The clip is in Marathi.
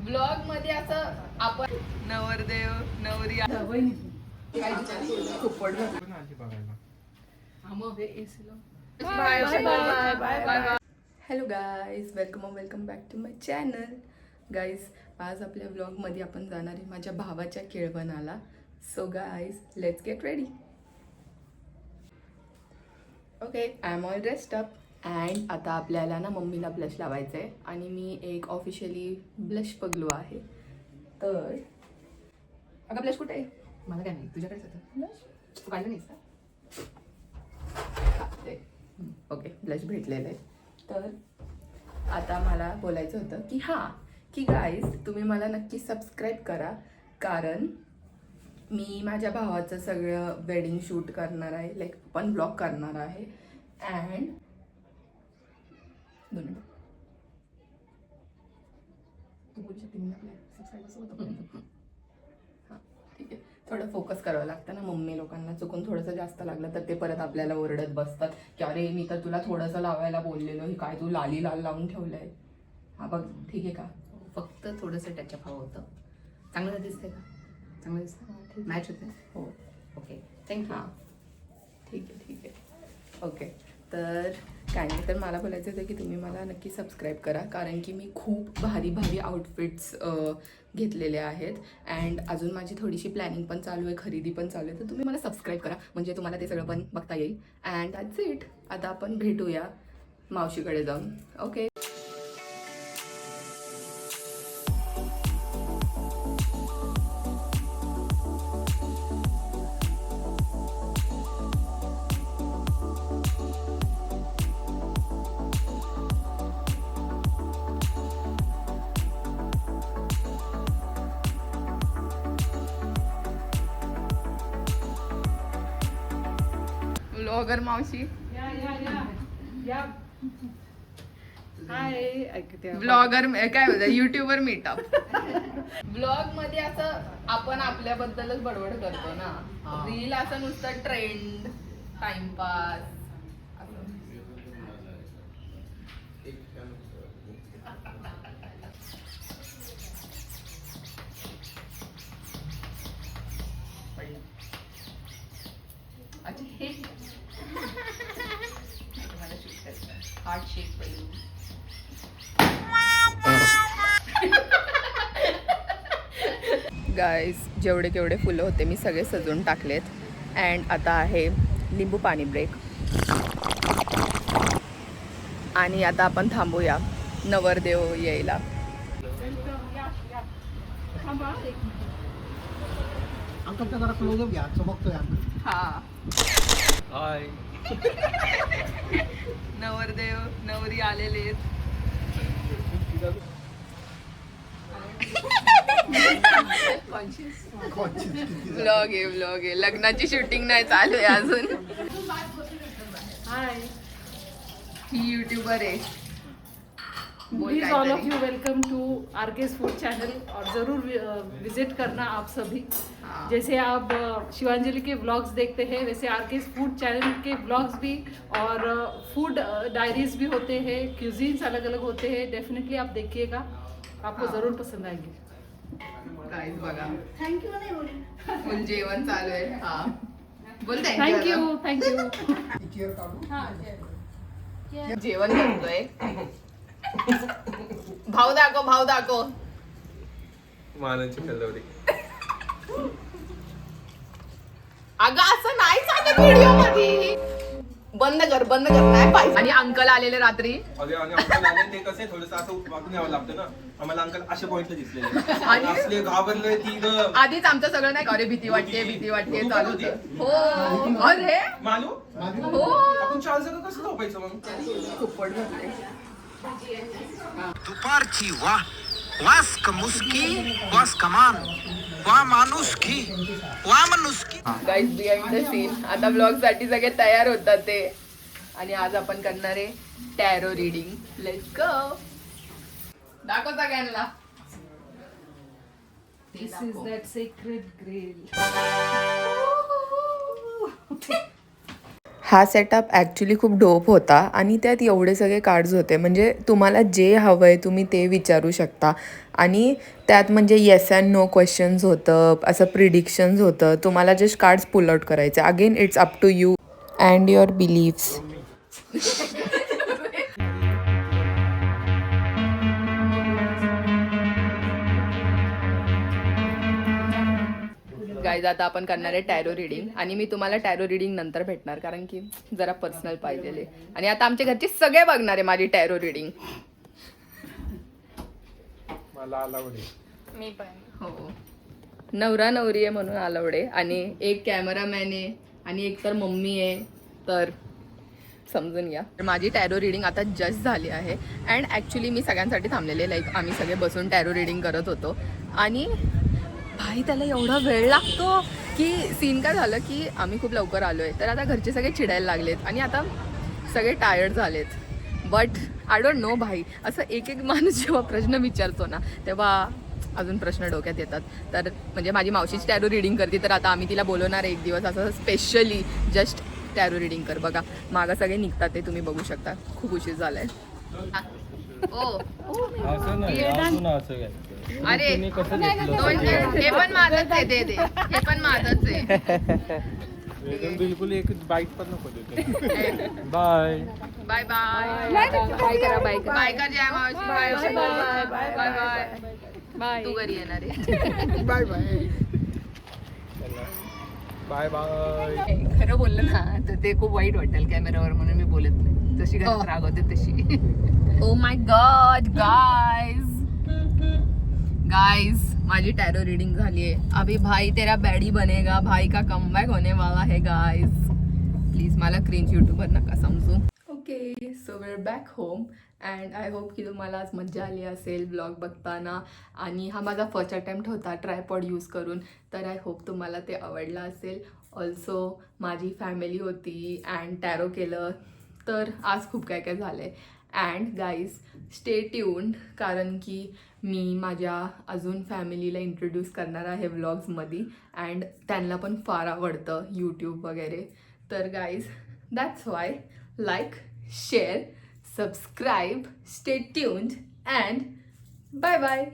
ब्लॉग मध्ये असं आपण नवरदेव नवरी hello guys, welcome back to my channel. Guys, आज आपल्या ब्लॉगमध्ये आपण जाणार आहे माझ्या भावाच्या केळवणाला. So guys, let's get ready. Okay, I am all dressed up and आता आपल्याला ना मम्मीला ब्लश लावायचं आहे आणि मी एक ऑफिशियली ब्लश पगलू आहे. तर अगं ब्लश कुठे आहे? मला काय नाही, तुझ्याकडेच होतं ब्लश. तू काढलं नाहीस का? ओके, ब्लश भेटलेलं आहे. तर आता मला बोलायचं होतं की गाईज, तुम्ही मला नक्की सबस्क्राईब करा, कारण मी माझ्या भावाचं सगळं वेडिंग शूट करणार आहे, लाईक पण ब्लॉग करणार आहे. अँड तू बोलू शकते मी आपल्या सबस्क्राईबर्स. हां, ठीक आहे. थोडं फोकस करावं लागतं ना, मम्मी लोकांना चुकून थोडंसं जास्त लागलं तर ते परत आपल्याला ओरडत बसतात की अरे मी तर तुला थोडंसं लावायला बोललेलो, हे काय तू लाली लाल लावून ठेवलं आहे. हा बघ, ठीक आहे का? फक्त थोडंसं टचअप हवं होतं. चांगलं दिसतंय का? चांगलं दिसतं, मॅच होते. हो, ओके, थँक्यू. हां, ठीक आहे. ओके, तर काय नाही, तर मला बोलायचं होतं की तुम्ही मला नक्की सबस्क्राईब करा, कारण की मी खूप भारी आउटफिट्स घेतलेले आहेत. अँड अजून माझी थोडीशी प्लॅनिंग पण चालू आहे, खरेदी पण चालू आहे. तर तुम्ही मला सबस्क्राईब करा, म्हणजे तुम्हाला ते सगळं पण बघता येईल. And that's it. आता आपण भेटूया मावशीकडे जाऊन. ओके. ब्लॉगर मावशी, ब्लॉगर काय बोलतात, युट्यूबर मीटअप. ब्लॉग मध्ये असं आपण आपल्याबद्दलच बडबड करतो ना, रील असं नुसतं ट्रेंड, टाइमपास. अच्छा, हे हार्ट शेक पहिली. गाईज, जेवढे केवढे फुलं होते मी सगळे सजवून टाकलेत. अँड आता आहे लिंबू पाणी ब्रेक. आणि आता आपण थांबूया नवरदेव यायला. अंकलचा जरा क्लोजअप घ्या, चमकतोय अंकल. हा, हाय. नवरदेव नवरी आलेले आहेत. ब्लॉग आहे, लग्नाची शूटिंग नाही चालू आहे अजून. हाय, ही युट्यूबर आहे. Please all of you welcome to RK's food channel, और ज़रूर विजिट करना आप सभी. जैसे आप शिवांजलि के व्लॉग्स देखते हैं, वैसे आरकेस फूड चैनल के व्लॉग्स भी और फूड डायरीज भी होते हैं, क्यूजीन्स अलग अलग होते हैं. डेफिनेटली आप देखिएगा, आपको ज़रूर पसंद आएंगे. गाईज बघा, फुल जेवण चालू आहे. हा, बोलते थँक्यू. चेअर काढू. जेवण करतोय. भाऊ दाखव. मानाची कलवरी. अगं असं नाही चालत व्हिडिओ मध्ये. बंद कर नाही पाहिजे. आणि अंकल आलेले रात्री. अरे आणि अंकल आले ते कसे थोडंसं असं वाकून यावं लागतं ना. आम्हाला अंकल असे पॉइंटला दिसले आणि असले घाबरले ती ग. आधीच आमचं सगळं नाही का, अरे भीती वाटते चालू होतं. हो, अरे मानू हो, आपण 4 जण कसं झोपायचं मग? खूप पड घातले. दुपारची वास मुस्की वास कमान वा माणुसकी वा मनुसकी. Guys, behind the scene. आता ब्लॉग साठी सगळे तयार होतात ते. आणि आज आपण करणार आहे टॅरो रीडिंग. Let's go. दाखव सगळ्यांना. This is that sacred grail. हा सेटअप ॲक्च्युली खूप डोप होता आणि त्यात एवढे सगळे कार्ड्स होते. म्हणजे तुम्हाला जे हवं आहे तुम्ही ते विचारू शकता आणि त्यात म्हणजे येस अँड नो क्वेश्चन्स होतं, असं प्रिडिक्शन्स होतं. तुम्हाला जस्ट कार्ड्स पुल आउट करायचे. Again it's up to you and your beliefs. Guys आता आपण करणार आहे टॅरो रिडिंग आणि मी तुम्हाला टॅरो रिडिंग नंतर भेटणार कारण की जरा पर्सनल पाहिजे. आणि आता आमच्या घरचे सगळे बघणार आहे माझी टॅरो रिडिंग. मला आलावडे मी पण हो. नवरा नवरी आहे म्हणून आलावडे आणि एक कॅमेरामॅन आहे आणि एक तर मम्मी आहे. तर समजून घ्या. माझी टॅरो रिडिंग आता जस्ट झाली आहे अँड ॲक्च्युली मी सगळ्यांसाठी थांबलेले. लाईक आम्ही सगळे बसून टॅरो रिडिंग करत होतो आणि भाई त्याला एवढा वेळ लागतो की सीन काय झालं की आम्ही खूप लवकर आलो आहे तर आता घरचे सगळे चिडायला लागलेत आणि आता सगळे टायर्ड झालेत. बट आय डोंट नो भाई, असं एक एक माणूस जेव्हा प्रश्न विचारतो ना तेव्हा अजून प्रश्न डोक्यात येतात. तर म्हणजे माझी मावशीच टॅरो रिडिंग करते तर आता आम्ही तिला बोलवणार एक दिवस असं स्पेशली जस्ट टॅरो रिडिंग कर. बघा मागं सगळे निघतात ते तुम्ही बघू शकता. खूप उशीर झालाय. अरे हे पण माझंच आहे. दे हे पण माझंच आहे. बिलकुल एक बाईट पण नको देते. बाय बाय बाय बाय करा. बाय कर जय मावशी. Bye bye bye bye bye. तू घरी येणार आहे. Bye bye. Bye bye. खरं बोललं ना तर ते खूप वाईट वाटेल कॅमेरावर म्हणून मी बोलत नाही. जशी घरात रागवते तशी. ओ माय गॉड गाइस माझी टॅरो रीडिंग झाली आहे. अभी भाई तेरा बॅडी बनेगा, भाई का कमबॅक होने वाला है गाइस. प्लीज मला क्रिंज यूट्यूबर नका समजू. Okay so wear back home and I hope की तुम्हाला आज मज्जा आली असेल ब्लॉग बघताना. आणि हा माझा फर्स्ट अटेम्प्ट होता ट्रायपॉड यूज करून तर आय होप तुम्हाला ते आवडलं असेल. ऑल्सो माझी फॅमिली होती अँड टॅरो केलं तर आज खूप काय काय झालं आहे. अँड गाईज स्टे ट्यून्ड कारण की मी माझ्या अजून फॅमिलीला इंट्रोड्यूस करणार आहे व्लॉग्समध्ये अँड त्यांना पण फार आवडतं यूट्यूब वगैरे. तर guys that's why like share subscribe stay tuned and bye bye.